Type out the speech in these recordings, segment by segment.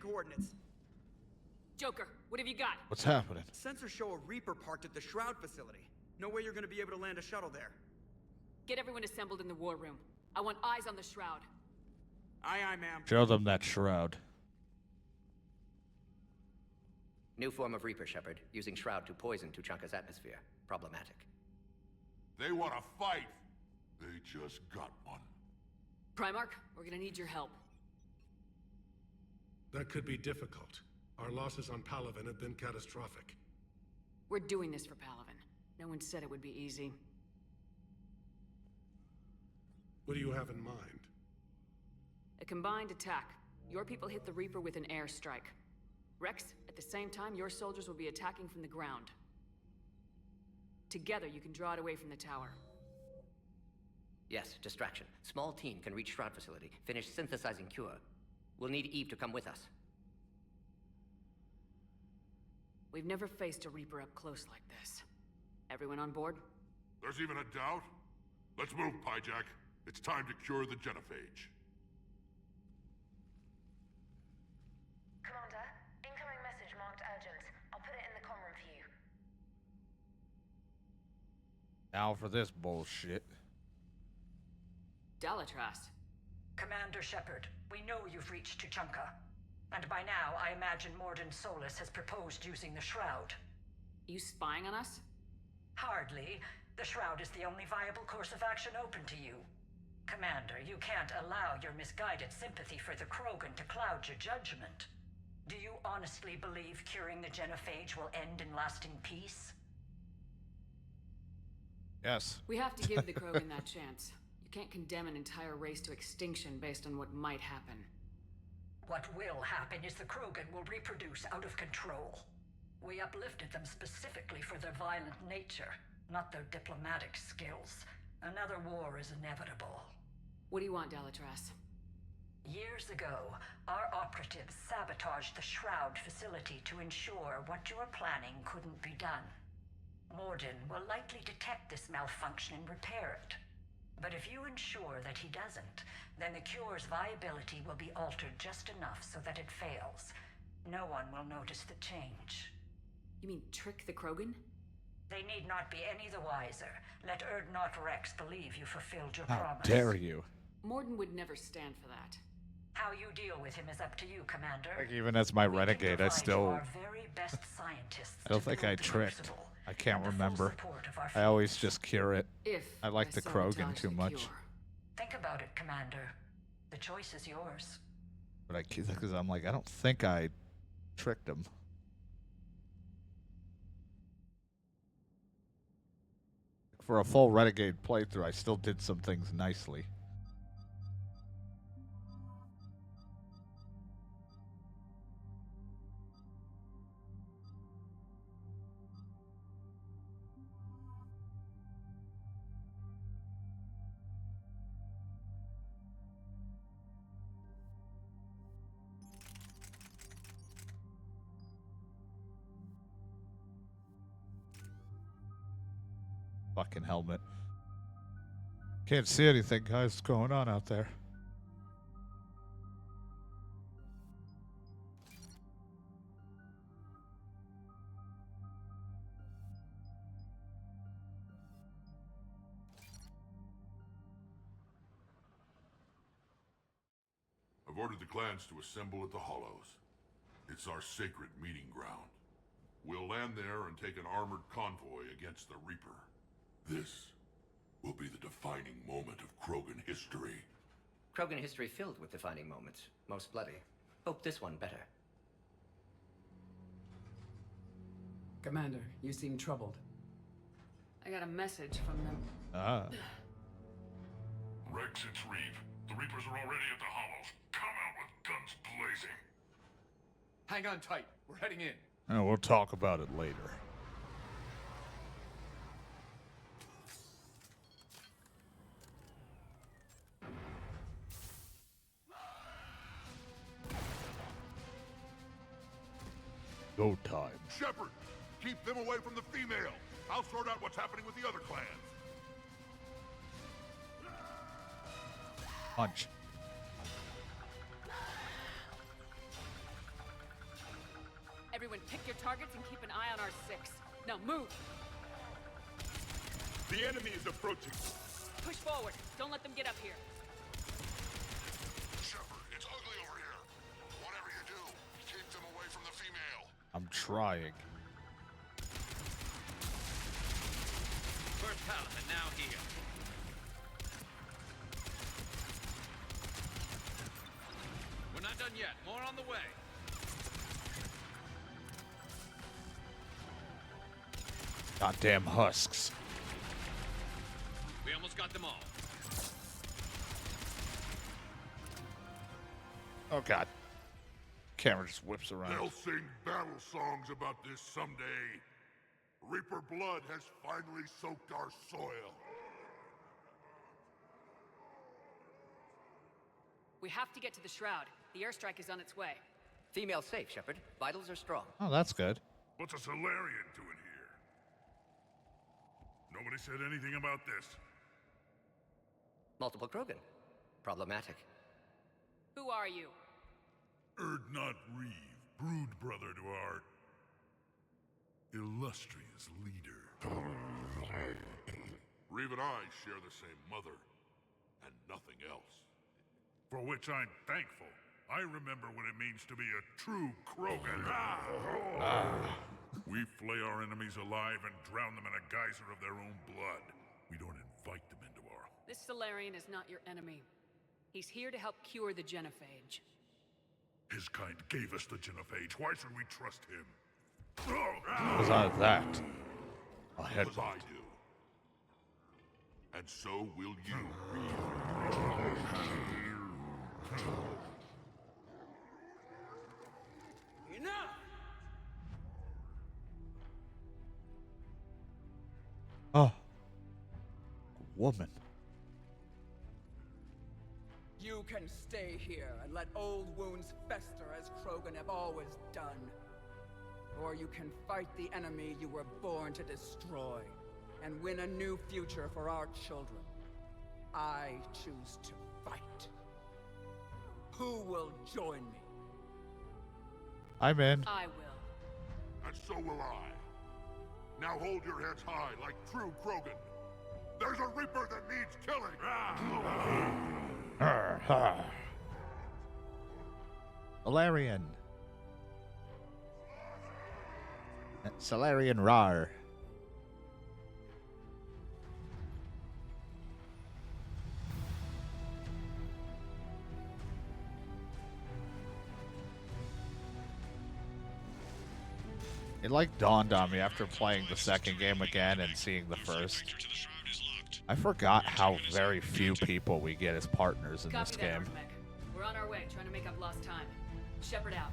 coordinates. Joker, what have you got? What's happening? Sensors show a Reaper parked at the Shroud facility. No way you're gonna be able to land a shuttle there. Get everyone assembled in the war room. I want eyes on the Shroud. Aye, aye, ma'am. Show them that shroud. New form of Reaper, Shepard, using Shroud to poison Tuchanka's atmosphere. Problematic. They want to fight. They just got one. Primarch, we're gonna need your help. That could be difficult. Our losses on Palaven have been catastrophic. We're doing this for Palaven. No one said it would be easy. What do you have in mind? A combined attack. Your people hit the Reaper with an airstrike. Rex, at the same time, your soldiers will be attacking from the ground. Together, you can draw it away from the tower. Yes, distraction. Small team can reach Shroud facility, finish synthesizing cure. We'll need Eve to come with us. We've never faced a Reaper up close like this. Everyone on board? There's even a doubt? Let's move, Pyjack. It's time to cure the genophage. Commander, incoming message marked urgent. I'll put it in the comm room for you. Now for this bullshit. Dalatras. Commander Shepard, we know you've reached Tuchanka. And by now, I imagine Mordin Solus has proposed using the Shroud. You spying on us? Hardly. The Shroud is the only viable course of action open to you. Commander, you can't allow your misguided sympathy for the Krogan to cloud your judgment. Do you honestly believe curing the genophage will end in lasting peace? Yes. We have to give the Krogan that chance. You can't condemn an entire race to extinction based on what might happen. What will happen is the Krogan will reproduce out of control. We uplifted them specifically for their violent nature, not their diplomatic skills. Another war is inevitable. What do you want, Dalatras? Years ago, our operatives sabotaged the Shroud facility to ensure what you were planning couldn't be done. Mordin will likely detect this malfunction and repair it. But if you ensure that he doesn't, then the cure's viability will be altered just enough so that it fails. No one will notice the change. You mean trick the Krogan? They need not be any the wiser. Let Urdnot Rex believe you fulfilled your How promise. dare you? Mordin would never stand for that. How you deal with him is up to you, Commander. Like, even as my We can renegade, I provide still... you our very best scientists I don't to think build I the tricked. Crucible, I can't and the full remember. support of our I always fleet. just cure it. If I like the Krogan sabotage too the much. cure. Think about it, Commander. The choice is yours. But because I'm like, I don't think I tricked him. For a full renegade playthrough, I still did some things nicely. Fucking helmet. Can't see anything, guys. What's going on out there? I've ordered the clans to assemble at the Hollows. It's our sacred meeting ground. We'll land there and take an armored convoy against the Reaper. This will be the defining moment of Krogan history. Krogan history filled with defining moments. Most bloody. Hope this one better. Commander, you seem troubled. I got a message from them. Ah. Rex, it's Reeve. The Reapers are already at the Hollows. Come out with guns blazing. Hang on tight. We're heading in. And we'll talk about it later. Go time. Shepard, keep them away from the female. I'll sort out what's happening with the other clans. Punch. Everyone pick your targets and keep an eye on our 6. Now move! The enemy is approaching. Push forward. Don't let them get up here. Shepard, it's ugly over here. Whatever you do, keep them away from the female. I'm trying. First Paladin now here. We're not done yet. More on the way. Goddamn husks. We almost got them all. Oh god. Camera just whips around. They'll sing battle songs about this someday. Reaper blood has finally soaked our soil. We have to get to the Shroud. The airstrike is on its way. Female safe, Shepard. Vitals are strong. Oh, that's good. What's a Solarian doing here? Nobody said anything about this. Multiple Krogan. Problematic. Who are you? Not Reeve, brood brother to our illustrious leader. Reeve and I share the same mother, and nothing else. For which I'm thankful. I remember what it means to be a true Krogan. We flay our enemies alive and drown them in a geyser of their own blood. We don't invite them into our... This Solarian is not your enemy. He's here to help cure the genophage. His kind gave us the genophage. Why should we trust him? Because of that. I'll head. Because I do. And so will you. Enough! Oh. Woman. You can stay here and let old wounds fester as Krogan have always done. Or you can fight the enemy you were born to destroy and win a new future for our children. I choose to fight. Who will join me? I'm in. I will. And so will I. Now hold your heads high like true Krogan. There's a Reaper that needs killing. Solarian. Solarian Rar. It like dawned on me after playing the second game again and seeing the first. I forgot how very few people we get as partners in this Copy that, game. Orphan. We're on our way, trying to make up lost time. Shepard out.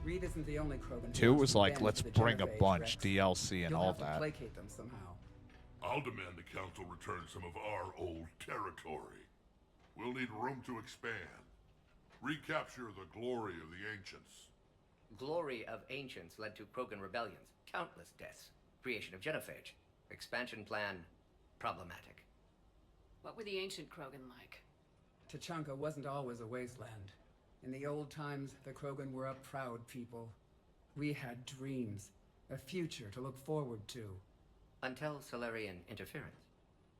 Reed isn't the only Krogan. who 2 wants was to like, bend let's to the bring a genophage, bunch, Rex. DLC and You'll all have to that. placate them somehow. I'll demand the Council return some of our old territory. We'll need room to expand. Recapture the glory of the Ancients. Glory of Ancients led to Krogan rebellions, countless deaths, creation of genophage. Expansion plan, problematic. What were the ancient Krogan like? Tachanka wasn't always a wasteland. In the old times, the Krogan were a proud people. We had dreams, a future to look forward to. Until Solarian interference.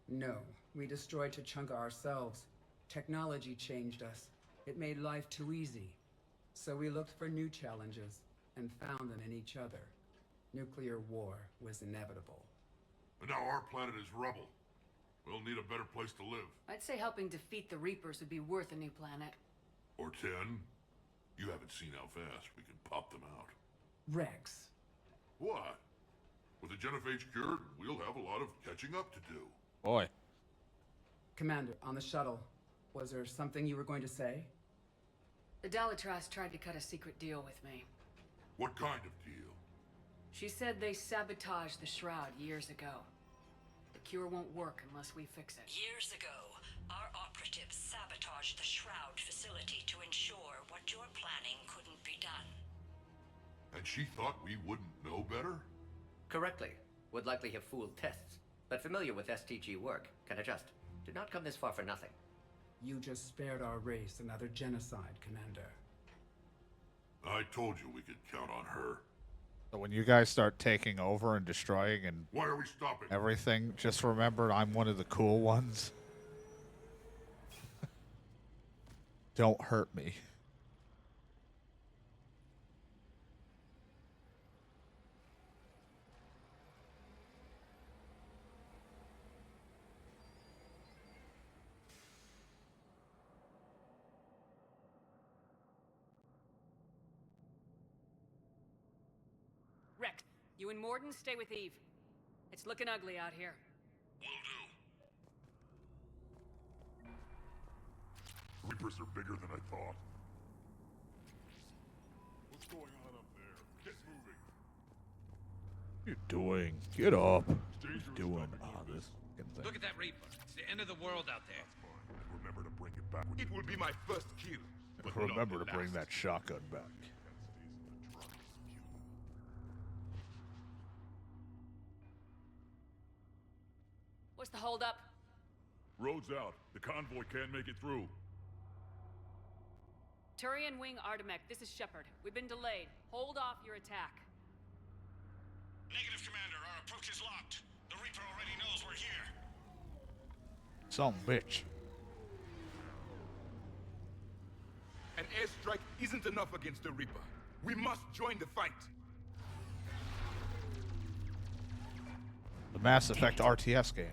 No, we destroyed Tachanka ourselves. Technology changed us. It made life too easy. So we looked for new challenges, and found them in each other. Nuclear war was inevitable. And now our planet is rubble. We'll need a better place to live. I'd say helping defeat the Reapers would be worth a new planet. Or 10. You haven't seen how fast we can pop them out. Rex. What? With the genophage cured, we'll have a lot of catching up to do. Boy. Commander, on the shuttle, was there something you were going to say? The Dalitras tried to cut a secret deal with me. What kind of deal? She said they sabotaged the Shroud years ago. The cure won't work unless we fix it. Years ago, our operatives sabotaged the Shroud facility to ensure what you're planning couldn't be done. And she thought we wouldn't know better? Correctly. Would likely have fooled tests, but familiar with STG work, can adjust. Did not come this far for nothing. You just spared our race another genocide, Commander. I told you we could count on her. So when you guys start taking over and destroying and Why are we stopping? everything, just remember I'm one of the cool ones. Don't hurt me. Rex, you and Morden stay with Eve. It's looking ugly out here. Will do. Reapers are bigger than I thought. What's going on up there? Get moving. What you doing? Get up. What you doing? This fucking thing. Look at that Reaper. It's the end of the world out there. And remember to bring it back. It will be my first kill. But Remember to bring that shotgun back. What's the holdup? Road's out. The convoy can't make it through. Turian Wing Artemek, this is Shepard. We've been delayed. Hold off your attack. Negative, Commander. Our approach is locked. The Reaper already knows we're here. Some bitch. An airstrike isn't enough against the Reaper. We must join the fight. The Mass Effect RTS game.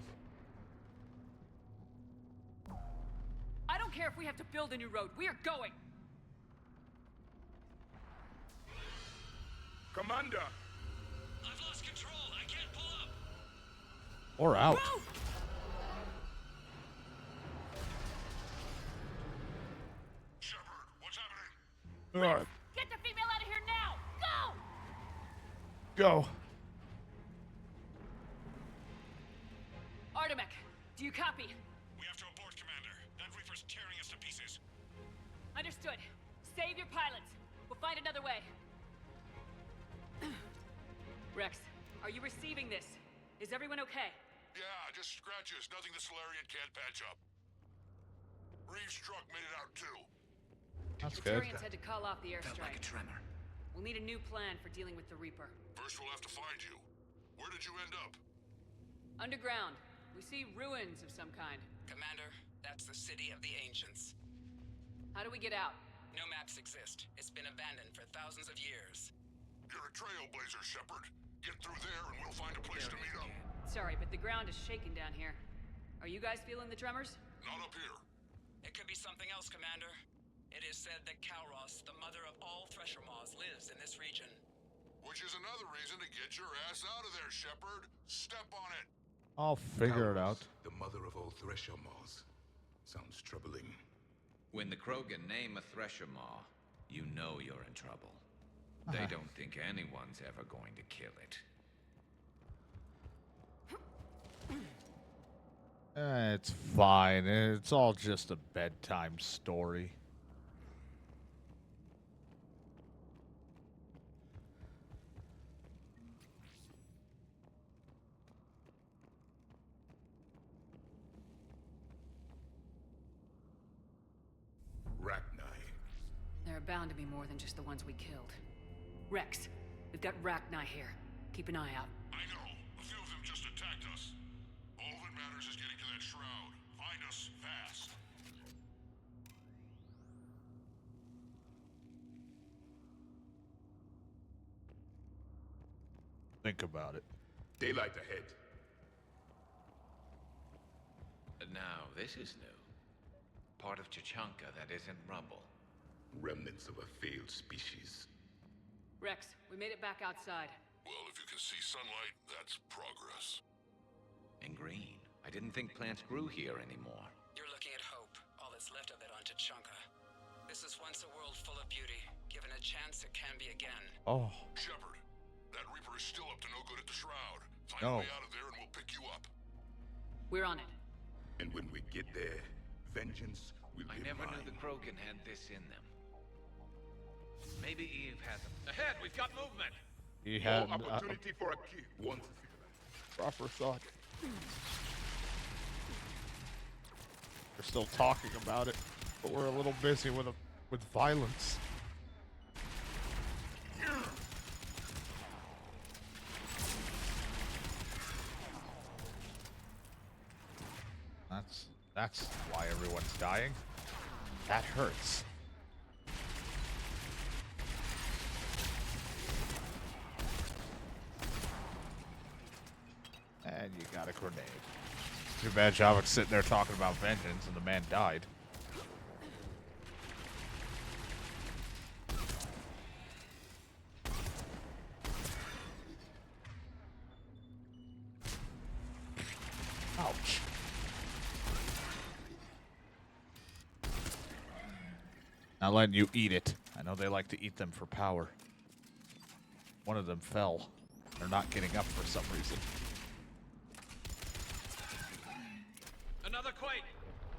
I don't care if we have to build a new road. We are going. Commander! I've lost control. I can't pull up. Or out. Move! Shepard, what's happening? Alright, Get the female out of here now! go. Go! Artemek, do you copy? We have to abort, Commander. That Reaper's tearing us to pieces. Understood. Save your pilots. We'll find another way. Rex, are you receiving this? Is everyone okay? Yeah, just scratches. Nothing the Solarian can't patch up. Reeves' truck made it out too. That's The good. Turians had to call off the Felt like a airstrike. tremor. We'll need a new plan for dealing with the Reaper. First we'll have to find you. Where did you end up? Underground. We see ruins of some kind. Commander, that's the City of the Ancients. How do we get out? No maps exist. It's been abandoned for thousands of years. You're a trailblazer, Shepard. Get through there and we'll find a place to meet up. Sorry, but the ground is shaking down here. Are you guys feeling the tremors? Not up here. It could be something else, Commander. It is said that Kalros, the mother of all Thresher Maws, lives in this region. Which is another reason to get your ass out of there, Shepard. Step on it. I'll figure it out. The mother of all Thresher Maws. Sounds troubling. When the Krogan name a Thresher Maw, you know you're in trouble. They don't think anyone's ever going to kill it. It's fine. It's all just a bedtime story. There are bound to be more than just the ones we killed. Rex, we've got Rachni here. Keep an eye out. I know. A few of them just attacked us. All that matters is getting to that shroud. Find us fast. Think about it. Daylight ahead. Now, this is new. Part of Chichanka that isn't rubble. Remnants of a failed species. Rex, we made it back outside. Well, if you can see sunlight, that's progress. And green. I didn't think plants grew here anymore. You're looking at hope, all that's left of it on Tachanka. This is once a world full of beauty. Given a chance, it can be again. Oh. Shepard, that Reaper is still up to no good at the Shroud. Find No. a way out of there and we'll pick you up. We're on it. And when we get there, vengeance will I be never mine. knew the Krogan had this in them. Maybe Eve has them. Ahead, we've got movement! He had opportunity for a kill. Once proper thought. We're still talking about it, but we're a little busy with violence. That's why everyone's dying. That hurts. And you got a grenade. Too bad Javik's sitting there talking about vengeance and the man died. Ouch. Not letting you eat it. I know they like to eat them for power. One of them fell. They're not getting up for some reason. Another quake.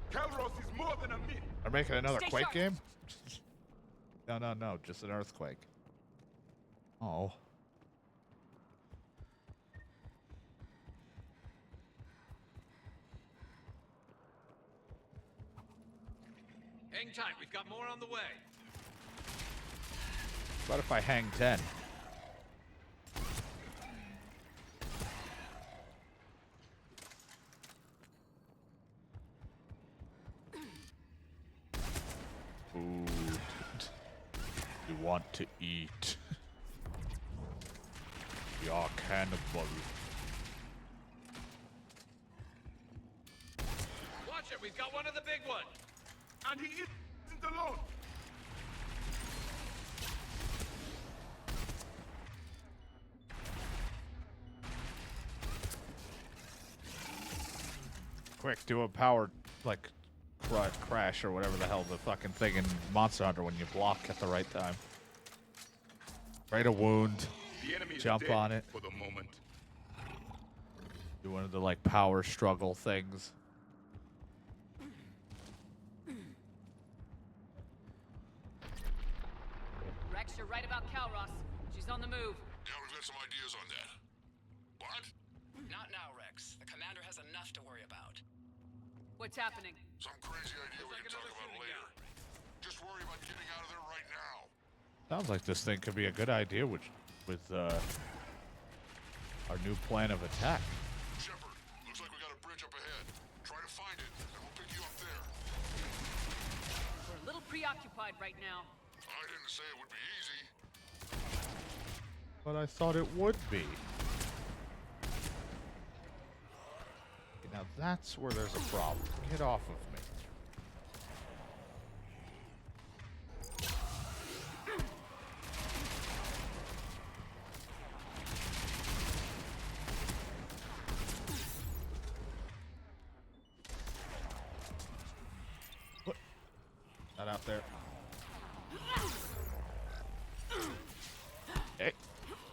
Calros is more than a myth. They're making another Stay Quake sharp. game? No, just an earthquake. Oh. Hang tight, we've got more on the way. What if I hang 10? Food. You want to eat. You're cannibal. Watch it, we've got one of the big ones. And he isn't alone. Quick, do a power, like, crash or whatever the hell the fucking thing in Monster Hunter when you block at the right time. Right a wound. The enemy is Jump dead on it. for the moment. Do one of the, like, power struggle things. Rex, you're right about Calros. She's on the move. Yeah, we've got some ideas on that. What? Not now, Rex. The commander has enough to worry about. What's happening? Some crazy idea we can talk about later. Just worry about getting out of there right now. Sounds like this thing could be a good idea with our new plan of attack. Shepard, looks like we got a bridge up ahead. Try to find it, and we'll pick you up there. We're a little preoccupied right now. I didn't say it would be easy. But I thought it would be. Okay, now that's where there's a problem. Get off of me. What? Not out there. Hey.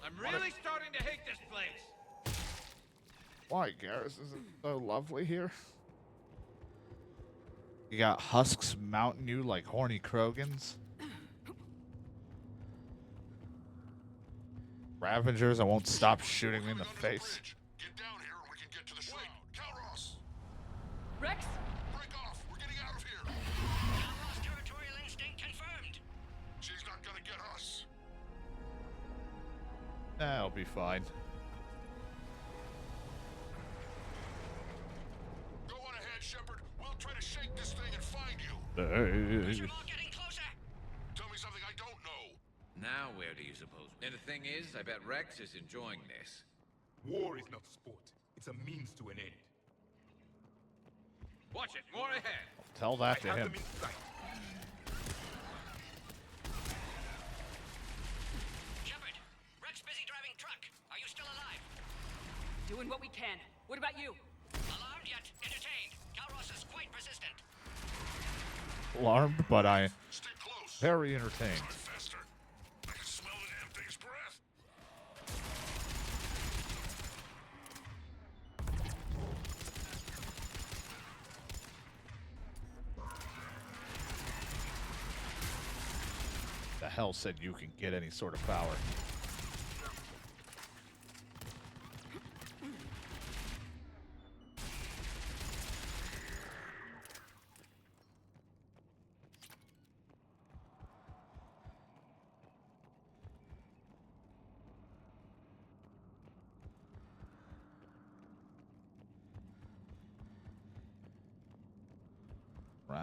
I'm really starting to hate this place. Why, Garrus? Isn't it so lovely here? You got husks mounting you like horny Krogans. Ravengers, I won't stop shooting me in the face. Get down here and we can get to the shroud. Calros! Rex? Break off! We're getting out of here! Calros territorial instinct confirmed. She's not gonna get us. Nah, I'll be fine. Go on ahead, Shepard. We'll try to shake this thing and find you. Getting closer. Tell me something I don't know. Now where do you suppose? And the thing is, I bet Rex is enjoying this. War is not sport. It's a means to an end. Watch it, more ahead. Tell that to I have him. them in sight. Shepard, Rex busy driving truck. Are you still alive? Doing what we can. What about you? Alarmed yet entertained. Calros is quite persistent. Alarmed, but I Stay close. very entertained. Drive faster. I can smell the damn thing's breath. The hell said you can get any sort of power.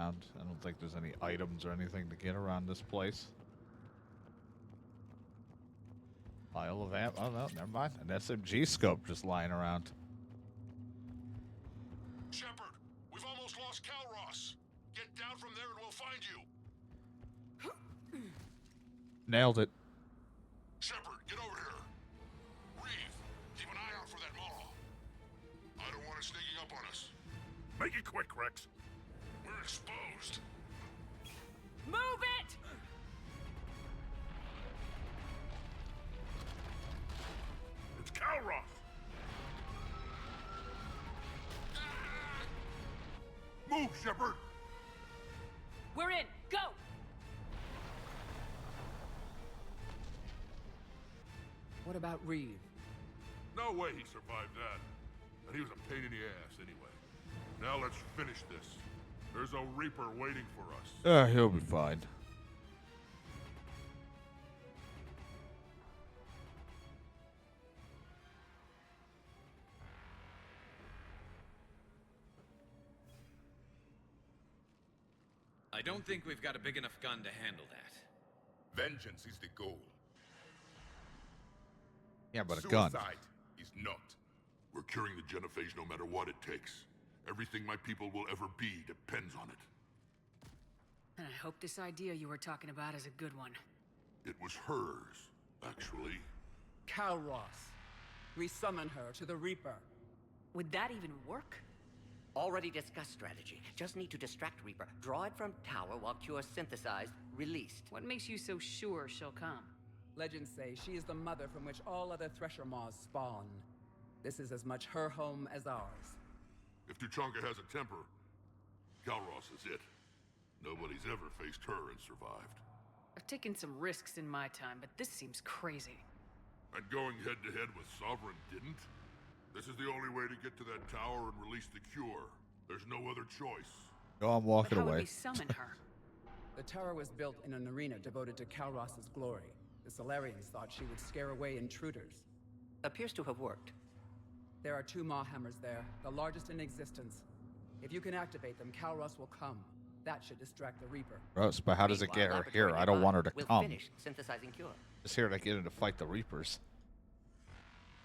around. I don't think there's any items or anything to get around this place. Pile of amp. Oh, no, never mind. An SMG scope just lying around. Shepard, we've almost lost Calross. Get down from there and we'll find you. Nailed it. Shepard, get over here. Reeve, keep an eye out for that Maw. I don't want it sneaking up on us. Make it quick, Rex. We're exposed. Move it! It's Calross. Move, Shepard! We're in. Go! What about Reeve? No way he survived that. And he was a pain in the ass anyway. Now let's finish this. There's a Reaper waiting for us. He'll be fine. I don't think we've got a big enough gun to handle that. Vengeance is the goal. Yeah, but a gun. Suicide is not. We're curing the genophage no matter what it takes. Everything my people will ever be depends on it. And I hope this idea you were talking about is a good one. It was hers, actually. Calross. Resummon her to the Reaper. Would that even work? Already discussed strategy. Just need to distract Reaper. Draw it from tower while Cure synthesized, released. What makes you so sure she'll come? Legends say she is the mother from which all other Thresher Maws spawn. This is as much her home as ours. If Tuchanka has a temper, Calross is it. Nobody's ever faced her and survived. I've taken some risks in my time, but this seems crazy. And going head-to-head with Sovereign didn't? This is the only way to get to that tower and release the Cure. There's no other choice. No, I'm walking But how away. would we summon her? The tower was built in an arena devoted to Calross's glory. The Solarians thought she would scare away intruders. Appears to have worked. There are 2 Maw hammers there, the largest in existence. If you can activate them, Calross will come. That should distract the Reaper. Gross, but how does it get her here? I don't want her to we'll come. Finish synthesizing Cure. Just here to get her to fight the Reapers.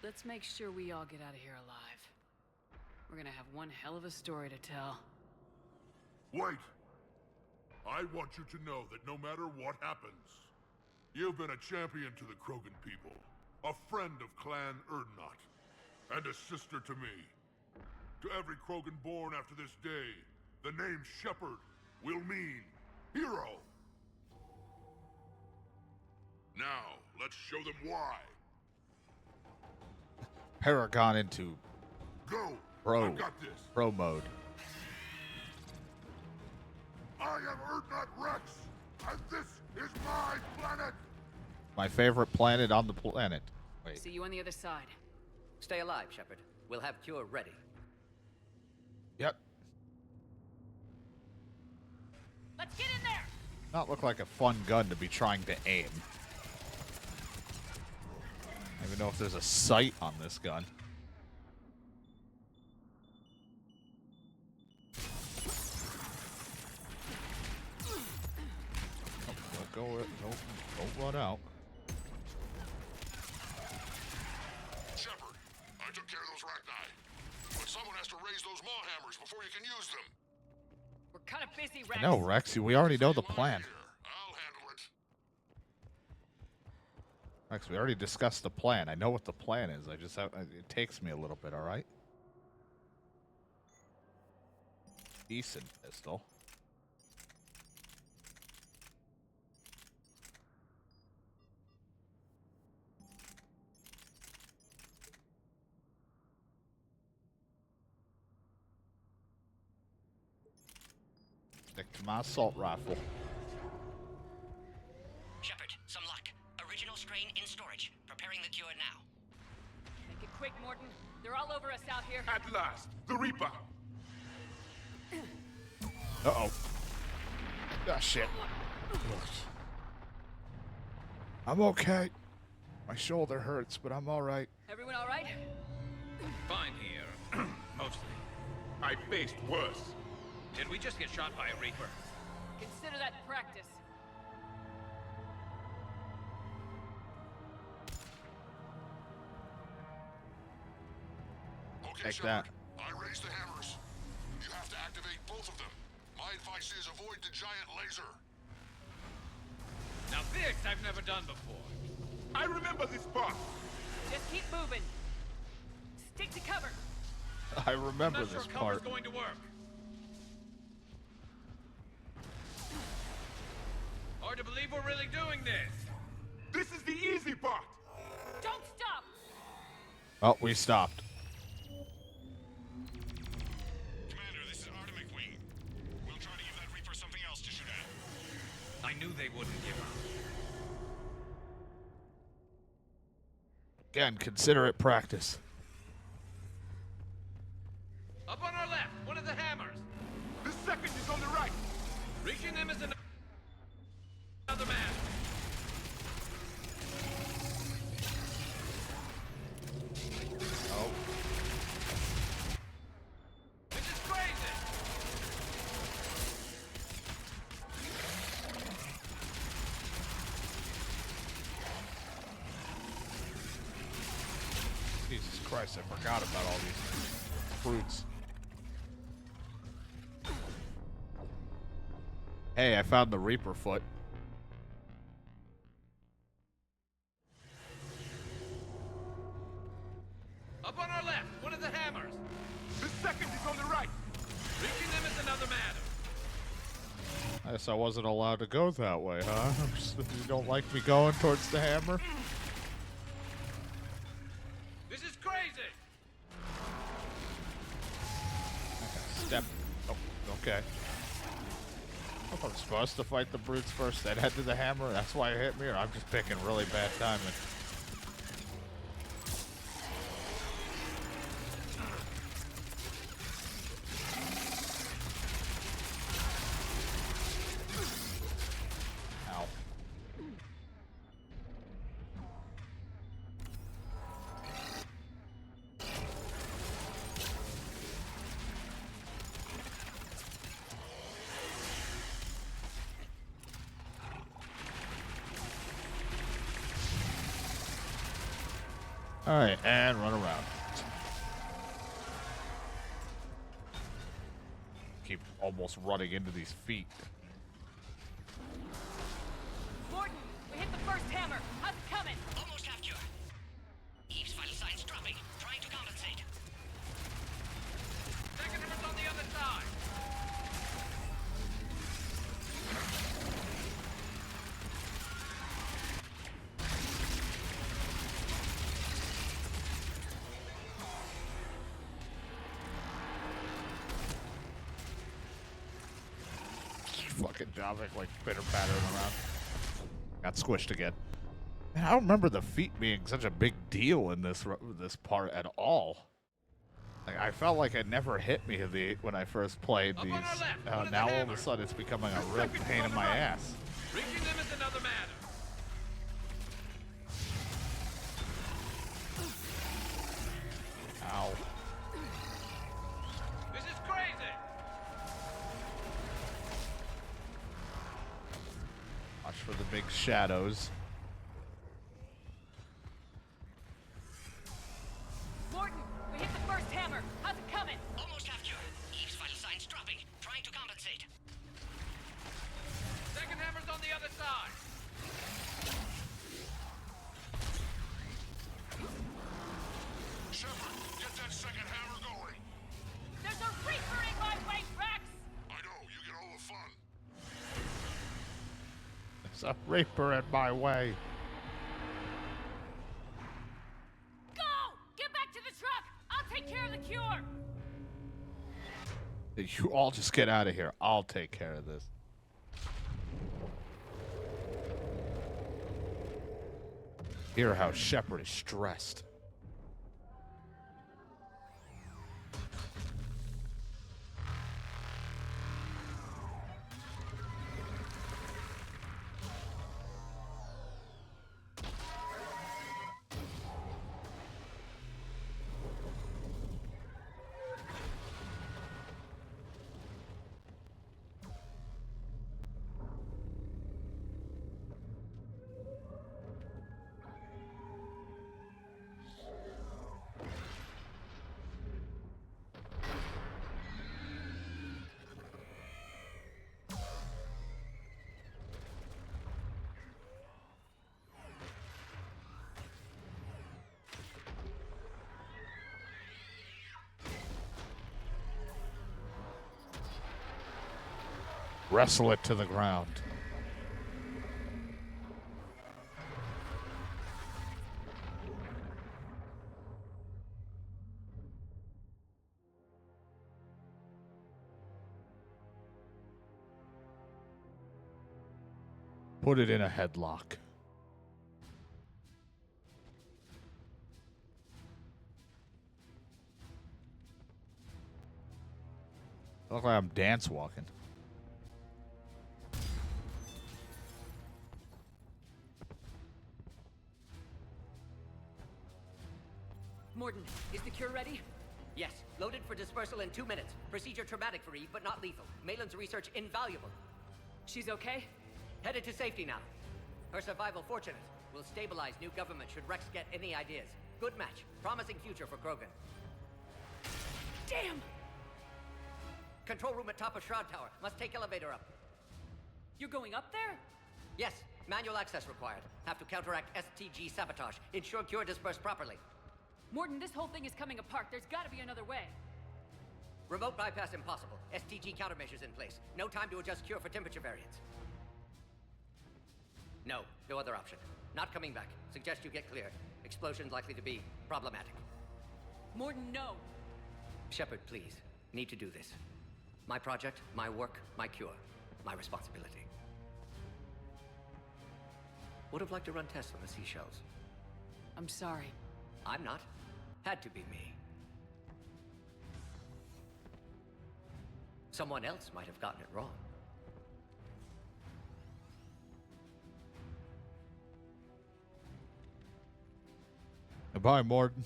Let's make sure we all get out of here alive. We're gonna have one hell of a story to tell. Wait! I want you to know that no matter what happens, you've been a champion to the Krogan people, a friend of Clan Erdnot, and a sister to me. To every Krogan born after this day, the name Shepard will mean hero. Now, let's show them why. Paragon into Go! pro I've got this. pro mode. I am Erdnot Rex, and this is my planet! My favorite planet on the planet. Wait. See you on the other side. Stay alive, Shepard. We'll have Cure ready. Yep. Let's get in there! Not look like a fun gun to be trying to aim. I don't even know if there's a sight on this gun. Oh, don't run out. Shepard, I took care of those Rachni. But someone has to raise those Maw hammers before you can use them. We're kind of busy, Rex. No, Rex, we already know the plan. I'll handle it. Rex, we already discussed the plan. I know what the plan is. I just have, it takes me a little bit, all right? Decent pistol. Stick to my assault rifle. Shepard, some luck. Original strain in storage. Preparing the cure now. Make it quick, Morton. They're all over us out here. At last, the Reaper. Uh-oh. Ah, shit. I'm okay. My shoulder hurts, but I'm all right. Everyone all right? Fine here. Mostly. I faced worse. Did we just get shot by a Reaper? Consider that practice. Okay, Take Shepard. that. I raised the hammers. You have to activate both of them. My advice is avoid the giant laser. Now this I've never done before. I remember this part. Just keep moving. Stick to cover. I remember I'm not this sure cover's part. going to work. Hard to believe we're really doing this. This is the easy part. Don't stop! Oh, we stopped. Commander, this is Artemic Wing. We'll try to give that Reaper something else to shoot at. I knew they wouldn't give up. Again, consider it practice. Up on our left, one of the hammers. The second is on the right. Reaching them is another man. Oh. This is crazy. Jesus Christ, I forgot about all these fruits. Hey, I found the Reaper foot. Up on our left, one of the hammers. The second is on the right. Reaching them is another man. I guess I wasn't allowed to go that way, huh? You don't like me going towards the hammer? This is crazy. Step. Oh, okay. I'm supposed to fight the brutes first, then head to the hammer. That's why it hit me, or I'm just picking really bad timing. Ow. Alright, and run around. Keep almost running into these feet. Gordon, we hit the first hammer. How's it coming? Almost have cure. Eve's vital signs dropping. Trying to compensate. Second hammer's on the other side. Fucking Javik, like pitter-pattering around. Got squished again. Man, I don't remember the feet being such a big deal in this part at all. Like, I felt like it never hit me when I first played these. Now all of a sudden it's becoming a real pain in my ass. Reaching them is another man. Ow. This is crazy. Watch for the big shadows. Gordon, we hit the first hammer. How's it coming? Almost have cure. Eve's vital signs dropping. Trying to compensate. Second hammer's on the other side. Shepard, get that second hammer going. There's a Reaper in my way, Rex! I know, you get all the fun. There's a Reaper in my way. Go! Get back to the truck! I'll take care of the cure! You all just get out of here. I'll take care of this. Hear how Shepard is stressed. Wrestle it to the ground. Put it in a headlock. Look like I'm dance walking. Morden, is the cure ready? Yes, loaded for dispersal in 2 minutes. Procedure traumatic for Eve, but not lethal. Malin's research invaluable. She's okay? Headed to safety now. Her survival fortunate. Will stabilize new government should Rex get any ideas. Good match. Promising future for Krogan. Damn! Control room at top of Shroud Tower. Must take elevator up. You're going up there? Yes, manual access required. Have to counteract STG sabotage. Ensure cure dispersed properly. Morden, this whole thing is coming apart. There's gotta be another way. Remote bypass impossible. STG countermeasures in place. No time to adjust cure for temperature variance. No other option. Not coming back. Suggest you get clear. Explosion's likely to be problematic. Morden, no. Shepard, please. Need to do this. My project, my work, my cure. My responsibility. Would have liked to run tests on the seashells. I'm sorry. I'm not. Had to be me. Someone else might have gotten it wrong. Goodbye, Morden.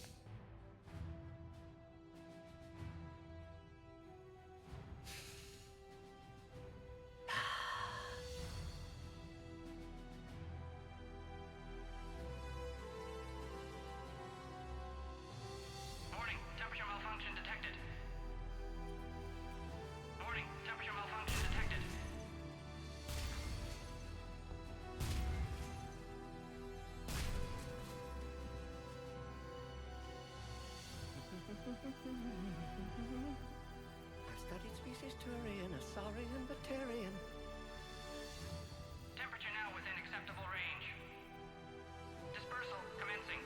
Warning, temperature malfunction detected. Warning, temperature malfunction detected. I've studied species Turian, Asaurian, Batarian. Temperature now within acceptable range. Dispersal commencing.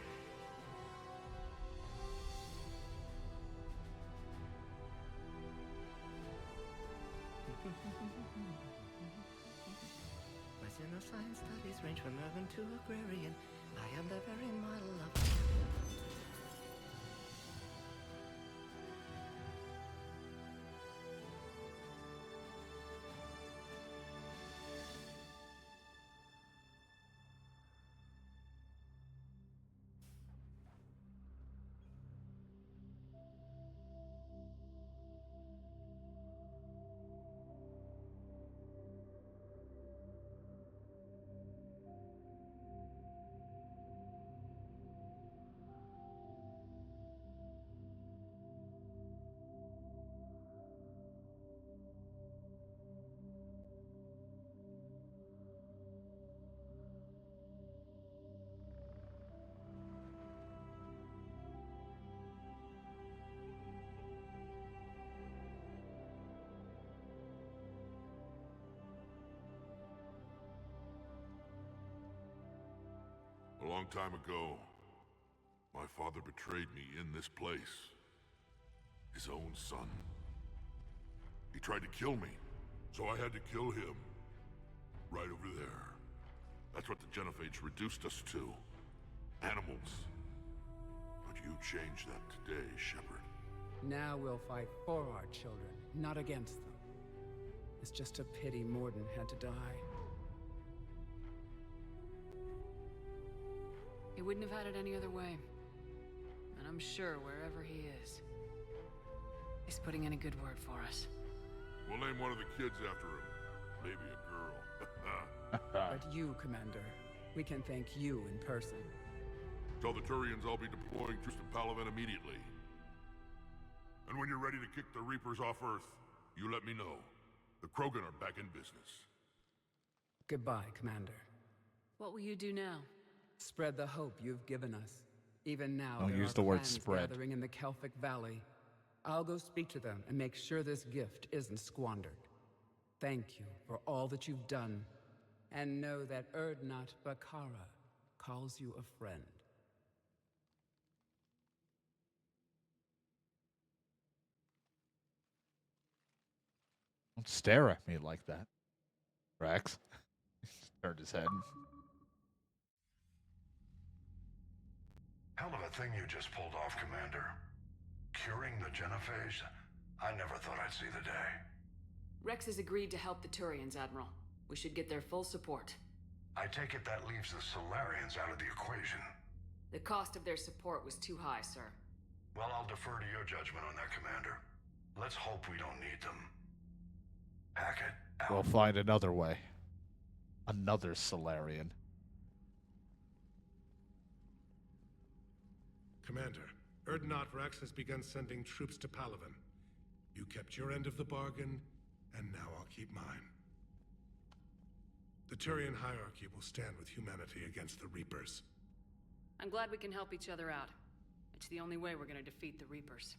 My xenoscience studies range from urban to agrarian. I am the very model of... A long time ago, my father betrayed me in this place. His own son. He tried to kill me, so I had to kill him. Right over there. That's what the Genophage reduced us to. Animals. But you changed that today, Shepard. Now we'll fight for our children, not against them. It's just a pity Morden had to die. He wouldn't have had it any other way. And I'm sure wherever he is, he's putting in a good word for us. We'll name one of the kids after him. Maybe a girl. But you, Commander, we can thank you in person. Tell the Turians I'll be deploying troops to Paragon immediately. And when you're ready to kick the Reapers off Earth, you let me know. The Krogan are back in business. Goodbye, Commander. What will you do now? Spread the hope you've given us. Even now, Don't there use are the word clans spread. gathering in the Kelphic Valley. I'll go speak to them and make sure this gift isn't squandered. Thank you for all that you've done, and know that Erdnot Bakara calls you a friend. Don't stare at me like that, Rex. Turned his head. Hell of a thing you just pulled off, Commander. Curing the genophage? I never thought I'd see the day. Rex has agreed to help the Turians, Admiral. We should get their full support. I take it that leaves the Solarians out of the equation. The cost of their support was too high, sir. Well, I'll defer to your judgment on that, Commander. Let's hope we don't need them. Hackett, out. We'll find another way. Another Solarian. Commander, Erdnot Rex has begun sending troops to Palaven. You kept your end of the bargain, and now I'll keep mine. The Turian hierarchy will stand with humanity against the Reapers. I'm glad we can help each other out. It's the only way we're gonna defeat the Reapers.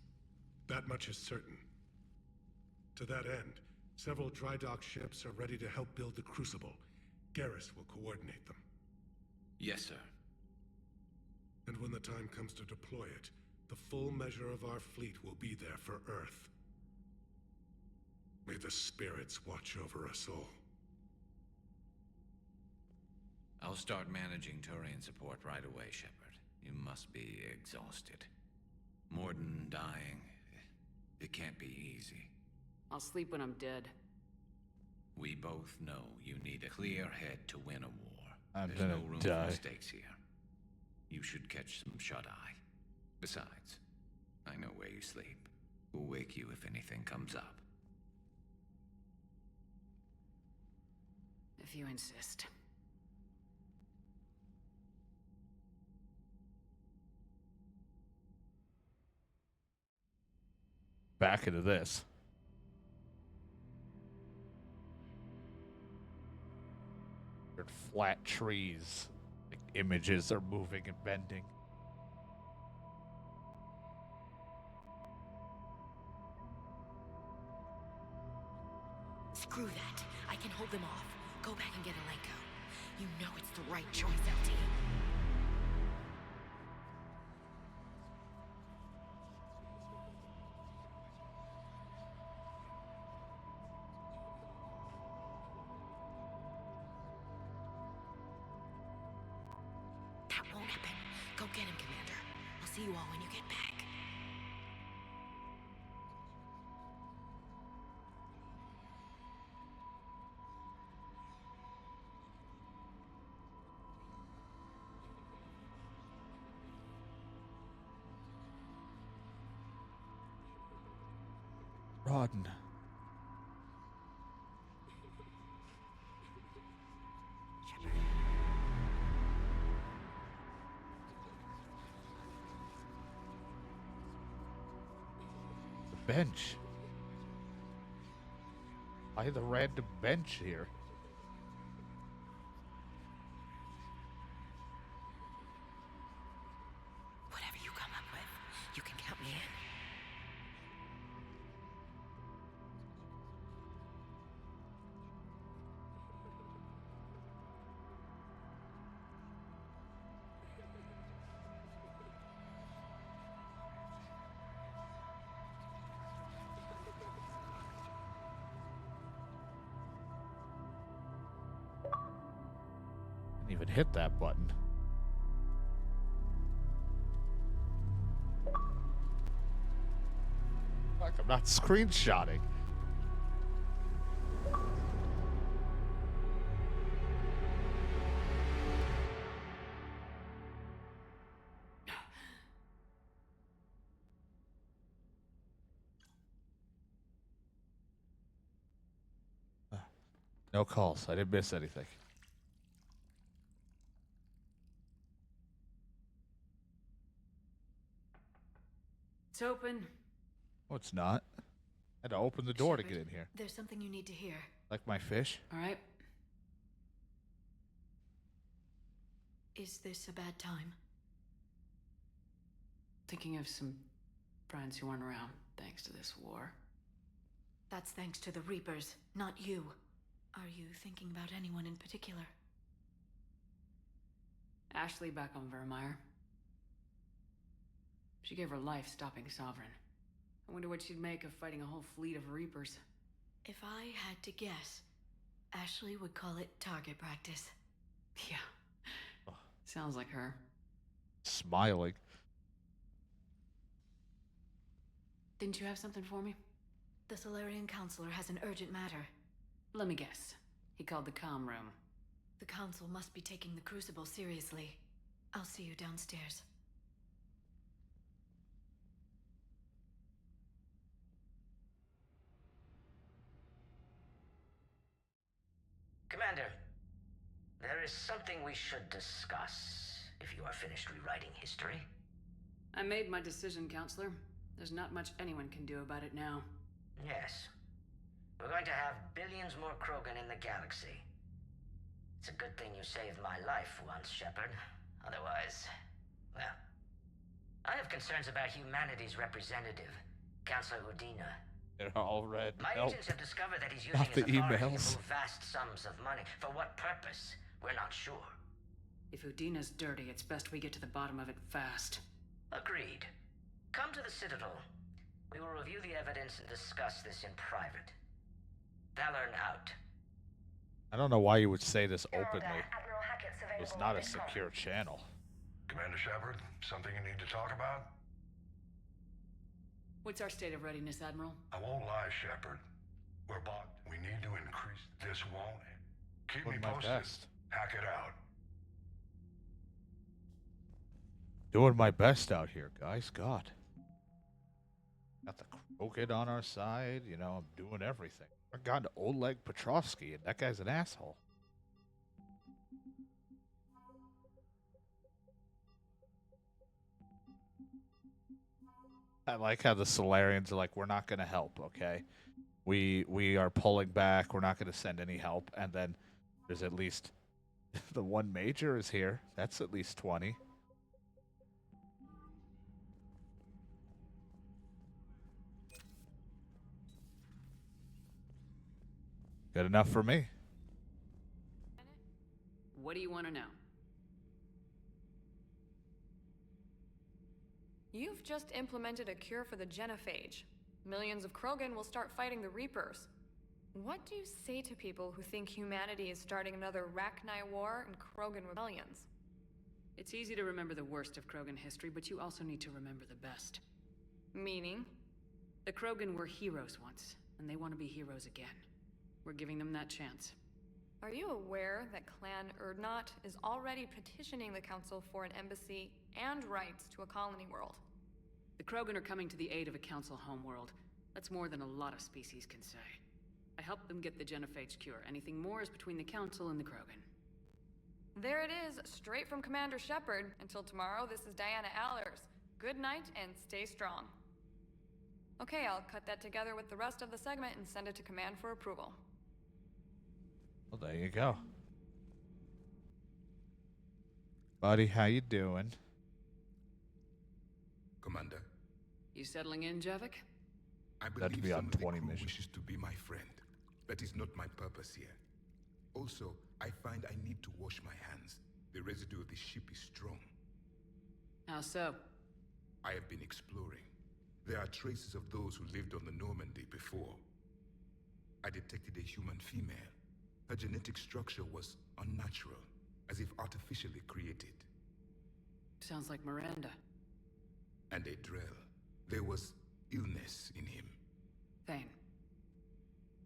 That much is certain. To that end, several dry dock ships are ready to help build the Crucible. Garrus will coordinate them. Yes, sir. And when the time comes to deploy it, the full measure of our fleet will be there for Earth. May the spirits watch over us all. I'll start managing Turian support right away, Shepard. You must be exhausted. Morden dying. It can't be easy. I'll sleep when I'm dead. We both know you need a clear head to win a war. I'm There's gonna no room die. for mistakes here. You should catch some shut-eye. Besides, I know where you sleep. We'll wake you if anything comes up. If you insist. Back into this. Flat trees. Like images are moving and bending. Screw that. I can hold them off. Go back and get Alenko. You know it's the right choice, LT. That won't happen. Go get him, Commander. I'll see you all when you get back. Rodden. The bench. Why the random bench here? Whatever you come up with, you can count me in. Didn't even hit that button. Like I'm not screenshotting. No calls. I didn't miss anything. It's open. Oh, it's not. I had to open the door to get in here. There's something you need to hear. Like my fish? All right. Is this a bad time? Thinking of some friends who aren't around thanks to this war. That's thanks to the Reapers, not you. Are you thinking about anyone in particular? Ashley back on Vermeer. She gave her life stopping Sovereign. I wonder what she'd make of fighting a whole fleet of Reapers. If I had to guess, Ashley would call it target practice. Yeah. Sounds like her. Smiling. Didn't you have something for me? The Solarian Counselor has an urgent matter. Let me guess. He called the comm room. The Council must be taking the Crucible seriously. I'll see you downstairs. Commander, there is something we should discuss, if you are finished rewriting history. I made my decision, Counselor. There's not much anyone can do about it now. Yes. We're going to have billions more Krogan in the galaxy. It's a good thing you saved my life once, Shepard. Otherwise, well... I have concerns about humanity's representative, Counselor Udina. They're all red. My Nope. agents have discovered that he's using Not his the authority to emails. move vast sums of money. For what purpose? We're not sure. If Udina's dirty, it's best we get to the bottom of it fast. Agreed. Come to the Citadel. We will review the evidence and discuss this in private. Valorn out. I don't know why you would say this openly. Admiral Hackett's available. It's not a this call. secure channel. Commander Shepard, something you need to talk about? What's our state of readiness, Admiral? I won't lie, Shepard. We're bought. We need to increase this, won't it? Keep Doing me my posted. best. Hack it out. Doing my best out here, guys. God. Got the Krogan on our side. You know, I'm doing everything. I got Oleg Petrovsky, and that guy's an asshole. I like how the Solarians are like, we're not going to help, okay? We are pulling back. We're not going to send any help. And then there's at least the one major is here. That's at least 20. Good enough for me. What do you want to know? You've just implemented a cure for the genophage. Millions of Krogan will start fighting the Reapers. What do you say to people who think humanity is starting another Rachni War and Krogan rebellions? It's easy to remember the worst of Krogan history, but you also need to remember the best. Meaning? The Krogan were heroes once, and they want to be heroes again. We're giving them that chance. Are you aware that Clan Urdnot is already petitioning the Council for an embassy and rights to a colony world? The Krogan are coming to the aid of a Council homeworld. That's more than a lot of species can say. I helped them get the genophage cure. Anything more is between the Council and the Krogan. There it is, straight from Commander Shepard. Until tomorrow, this is Diana Allers. Good night and stay strong. Okay, I'll cut that together with the rest of the segment and send it to Command for approval. Well, there you go. Buddy, how you doing? Commander. You settling in, Javik? I That'd believe be on some of the 20 crew missions. wishes to be my friend. That is not my purpose here. Also, I find I need to wash my hands. The residue of the ship is strong. How so? I have been exploring. There are traces of those who lived on the Normandy before. I detected a human female. Her genetic structure was unnatural, as if artificially created. Sounds like Miranda. And a Drell. There was illness in him. Thane.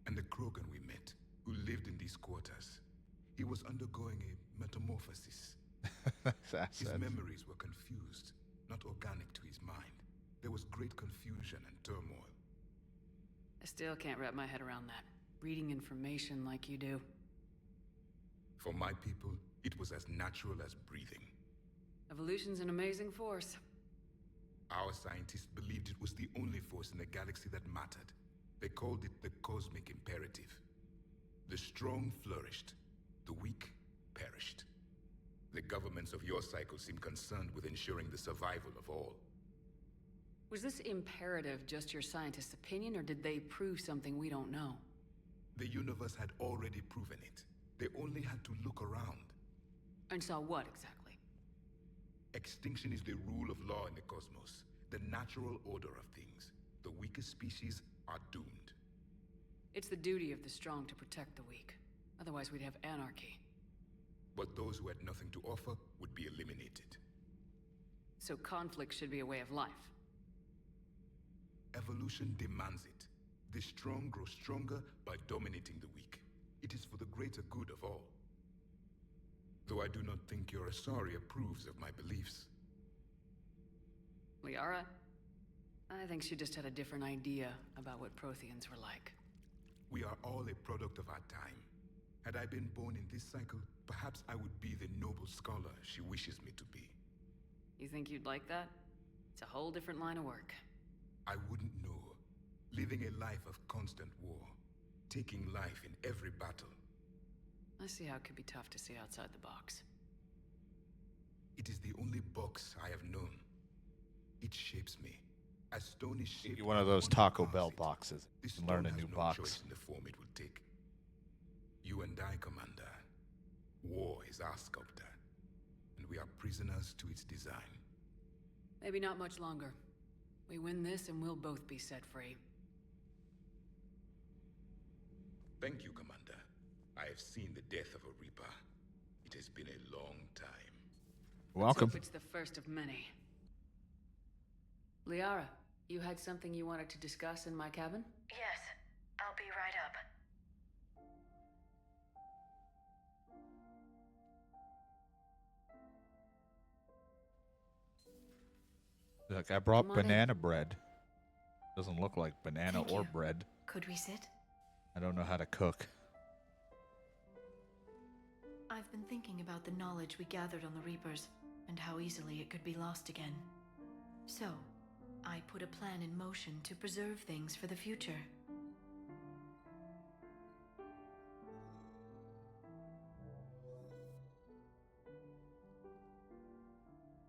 And the Krogan we met, who lived in these quarters. He was undergoing a metamorphosis. His memories were confused, not organic to his mind. There was great confusion and turmoil. I still can't wrap my head around that. Reading information like you do. For my people, it was as natural as breathing. Evolution's an amazing force. Our scientists believed it was the only force in the galaxy that mattered. They called it the cosmic imperative. The strong flourished, the weak perished. The governments of your cycle seem concerned with ensuring the survival of all. Was this imperative just your scientist's opinion, or did they prove something we don't know? The universe had already proven it. They only had to look around. And saw what, exactly? Extinction is the rule of law in the cosmos, the natural order of things. The weakest species are doomed. It's the duty of the strong to protect the weak. Otherwise, we'd have anarchy. But those who had nothing to offer would be eliminated. So conflict should be a way of life. Evolution demands it. The strong grow stronger by dominating the weak. It is for the greater good of all. Though I do not think your Asari approves of my beliefs. Liara? I think she just had a different idea about what Protheans were like. We are all a product of our time. Had I been born in this cycle, perhaps I would be the noble scholar she wishes me to be. You think you'd like that? It's a whole different line of work. I wouldn't know. Living a life of constant war. Taking life in every battle. I see how it could be tough to see outside the box. It is the only box I have known. It shapes me. As stone is shaped. One of those Taco Bell boxes. You can learn a new box. Choice in the form it will take. You and I, Commander. War is our sculptor. And we are prisoners to its design. Maybe not much longer. We win this and we'll both be set free. Thank you, Commander. I have seen the death of a Reaper. It has been a long time. Welcome. Let's hope it's the first of many. Liara, you had something you wanted to discuss in my cabin? Yes, I'll be right up. Look, I brought banana bread. Doesn't look like banana Thank or you. bread. Could we sit? I don't know how to cook. I've been thinking about the knowledge we gathered on the Reapers, and how easily it could be lost again. So, I put a plan in motion to preserve things for the future.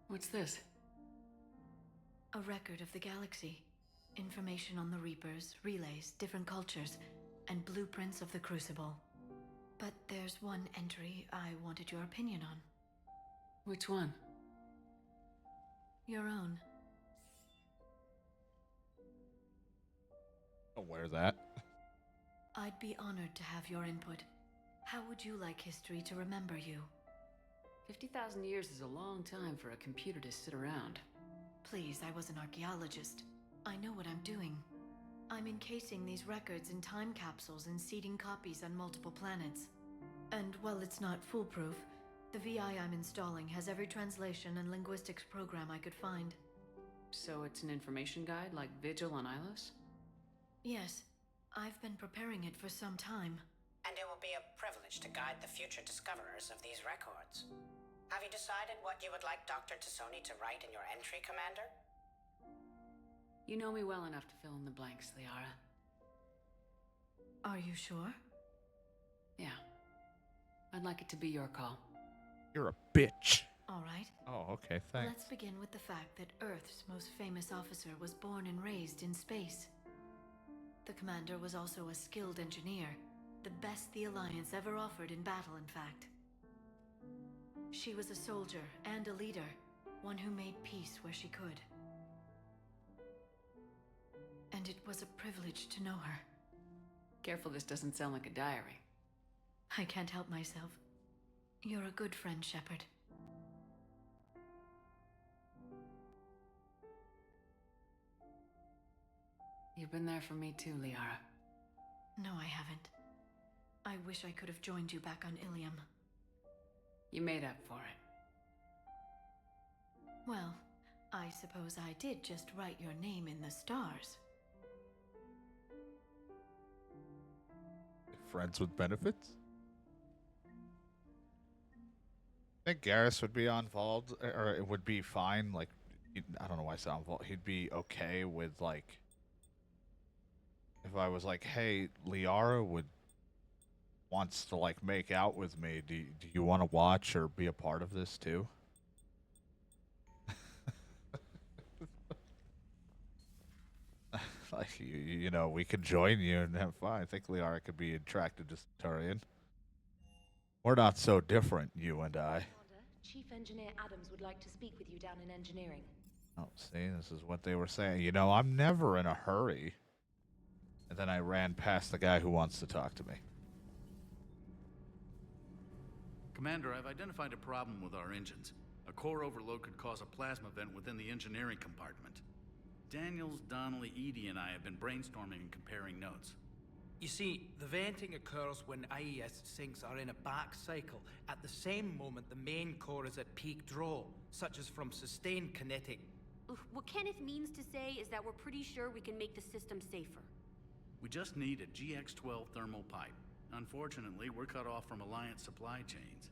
What's this? A record of the galaxy. Information on the Reapers, relays, different cultures, and blueprints of the Crucible. But there's one entry I wanted your opinion on. Which one? Your own. I'll wear that. I'd be honored to have your input. How would you like history to remember you? 50,000 years is a long time for a computer to sit around. Please, I was an archaeologist. I know what I'm doing. I'm encasing these records in time capsules and seeding copies on multiple planets. And while it's not foolproof, the VI I'm installing has every translation and linguistics program I could find. So it's an information guide like Vigil on Ilos? Yes, I've been preparing it for some time. And it will be a privilege to guide the future discoverers of these records. Have you decided what you would like Dr. Tassoni to write in your entry, Commander? You know me well enough to fill in the blanks, Liara. Are you sure? Yeah. I'd like it to be your call. You're a bitch. All right. Oh, okay, thanks. Let's begin with the fact that Earth's most famous officer was born and raised in space. The commander was also a skilled engineer, the best the Alliance ever offered in battle, in fact. She was a soldier and a leader, one who made peace where she could. And it was a privilege to know her. Careful this doesn't sound like a diary. I can't help myself. You're a good friend, Shepard. You've been there for me too, Liara. No, I haven't. I wish I could have joined you back on Ilium. You made up for it. Well, I suppose I did just write your name in the stars. Friends with benefits? I think Garrus would be involved, or it would be fine. Like, I don't know why I said involved. He'd be okay with, like, if I was like, hey, Liara wants to, like, make out with me. Do you want to watch or be a part of this too? Like, you know, we could join you and have fun. I think Liara could be attracted to Centurion. We're not so different, you and I. Chief Engineer Adams would like to speak with you down in engineering. Oh, see, this is what they were saying. You know, I'm never in a hurry. And then I ran past the guy who wants to talk to me. Commander, I've identified a problem with our engines. A core overload could cause a plasma vent within the engineering compartment. Daniels, Donnelly, Edie, and I have been brainstorming and comparing notes. You see, the venting occurs when IES sinks are in a back cycle. At the same moment, the main core is at peak draw, such as from sustained kinetic. What Kenneth means to say is that we're pretty sure we can make the system safer. We just need a GX-12 thermal pipe. Unfortunately, we're cut off from Alliance supply chains.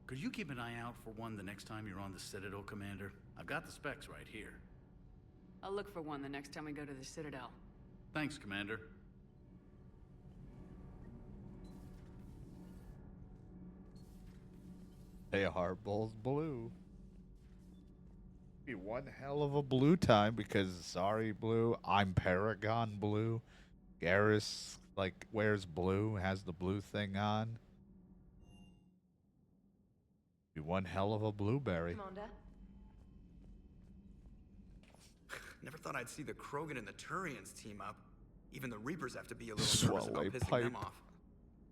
Could you keep an eye out for one the next time you're on the Citadel, Commander? I've got the specs right here. I'll look for one the next time we go to the Citadel. Thanks, Commander. Hey, Heartbull's blue. Be one hell of a blue time because Zari blue, I'm Paragon blue, Garrus like wears blue, has the blue thing on. Be one hell of a blueberry. Commander? Never thought I'd see the Krogan and the Turians team up. Even the Reapers have to be a little nervous about pissing them off.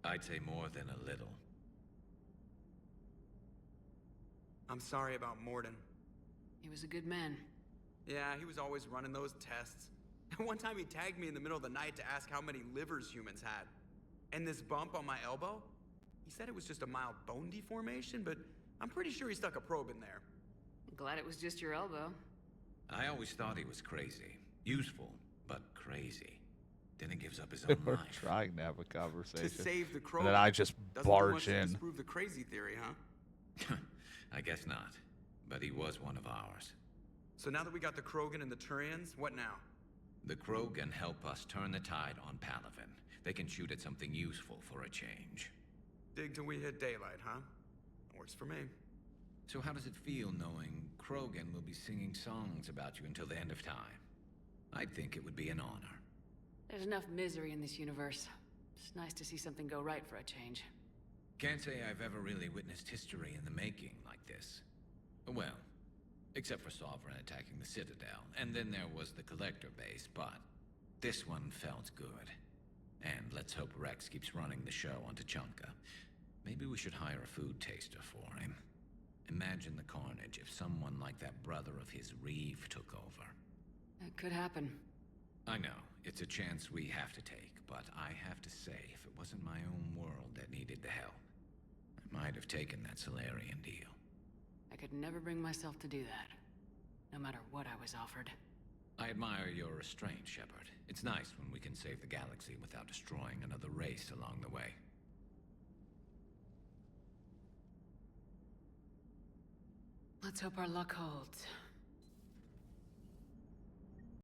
I'd say more than a little. I'm sorry about Morden. He was a good man. Yeah, he was always running those tests. One time he tagged me in the middle of the night to ask how many livers humans had. And this bump on my elbow? He said it was just a mild bone deformation, but I'm pretty sure he stuck a probe in there. Glad it was just your elbow. I always thought he was crazy. Useful, but crazy. Then he gives up his own We're life. trying to have a conversation. To save the Krogan. And then I just barge Doesn't in. disprove the crazy theory, huh? I guess not. But he was one of ours. So now that we got the Krogan and the Turians, what now? The Krogan help us turn the tide on Palaven. They can shoot at something useful for a change. Dig till we hit daylight, huh? Works for me. So how does it feel knowing Krogan will be singing songs about you until the end of time? I'd think it would be an honor. There's enough misery in this universe. It's nice to see something go right for a change. Can't say I've ever really witnessed history in the making like this. Well, except for Sovereign attacking the Citadel, and then there was the Collector base, but this one felt good. And let's hope Rex keeps running the show on Tuchanka. Maybe we should hire a food taster for him. Imagine the carnage if someone like that brother of his, Reeve, took over. It could happen. I know, it's a chance we have to take, but I have to say, if it wasn't my own world that needed the help, I might have taken that Solarian deal. I could never bring myself to do that, no matter what I was offered. I admire your restraint, Shepard. It's nice when we can save the galaxy without destroying another race along the way. Let's hope our luck holds.